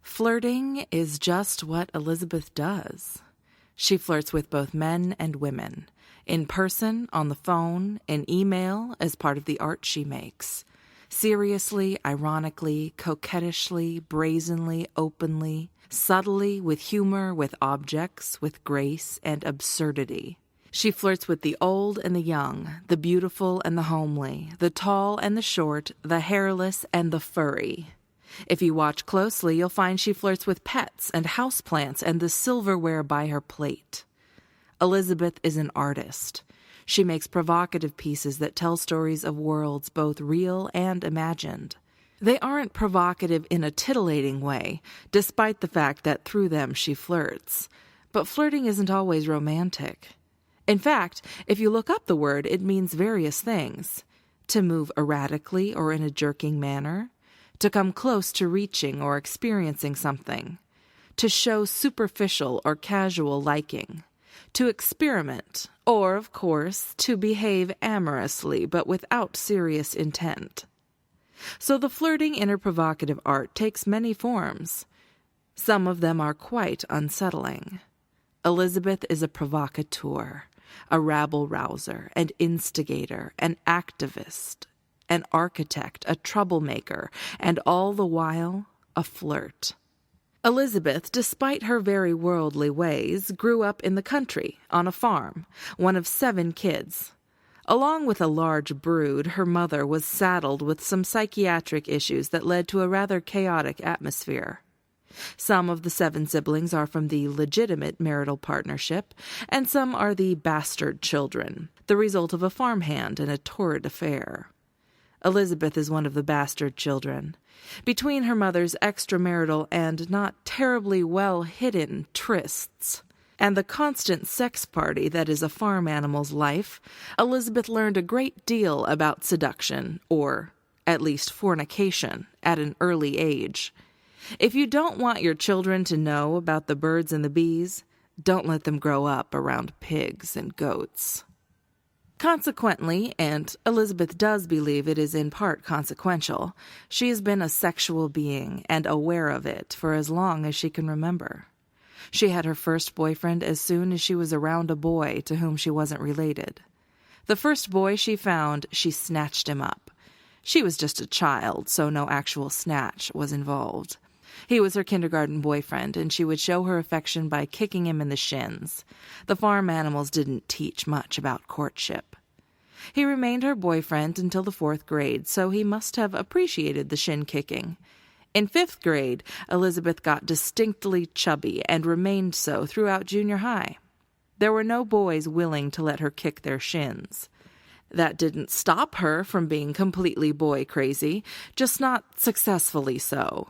Flirting is just what Elizabeth does. She flirts with both men and women, in person, on the phone, in email, as part of the art she makes. Seriously, ironically, coquettishly, brazenly, openly, subtly, with humor, with objects, with grace and absurdity. She flirts with the old and the young, the beautiful and the homely, the tall and the short, the hairless and the furry. If you watch closely, you'll find she flirts with pets and houseplants and the silverware by her plate. Elizabeth is an artist. She makes provocative pieces that tell stories of worlds both real and imagined. They aren't provocative in a titillating way, despite the fact that through them she flirts. But flirting isn't always romantic. In fact, if you look up the word, it means various things. To move erratically or in a jerking manner. To come close to reaching or experiencing something. To show superficial or casual liking. To experiment, or, of course, to behave amorously but without serious intent. So the flirting inner provocative art takes many forms. Some of them are quite unsettling. Elizabeth is a provocateur, a rabble-rouser, an instigator, an activist, an architect, a troublemaker, and all the while, a flirt. Elizabeth, despite her very worldly ways, grew up in the country, on a farm, one of 7 kids. Along with a large brood, her mother was saddled with some psychiatric issues that led to a rather chaotic atmosphere. Some of the 7 siblings are from the legitimate marital partnership, and some are the bastard children, the result of a farmhand and a torrid affair. Elizabeth is one of the bastard children. Between her mother's extramarital and not terribly well-hidden trysts, and the constant sex party that is a farm animal's life, Elizabeth learned a great deal about seduction, or at least fornication, at an early age. If you don't want your children to know about the birds and the bees, don't let them grow up around pigs and goats. Consequently, and Elizabeth does believe it is in part consequential, she has been a sexual being and aware of it for as long as she can remember. She had her first boyfriend as soon as she was around a boy to whom she wasn't related. The first boy she found, she snatched him up. She was just a child, so no actual snatch was involved. He was her kindergarten boyfriend, and she would show her affection by kicking him in the shins. The farm animals didn't teach much about courtship. He remained her boyfriend until the 4th grade, so he must have appreciated the shin kicking. In 5th grade, Elizabeth got distinctly chubby and remained so throughout junior high. There were no boys willing to let her kick their shins. That didn't stop her from being completely boy crazy, just not successfully so.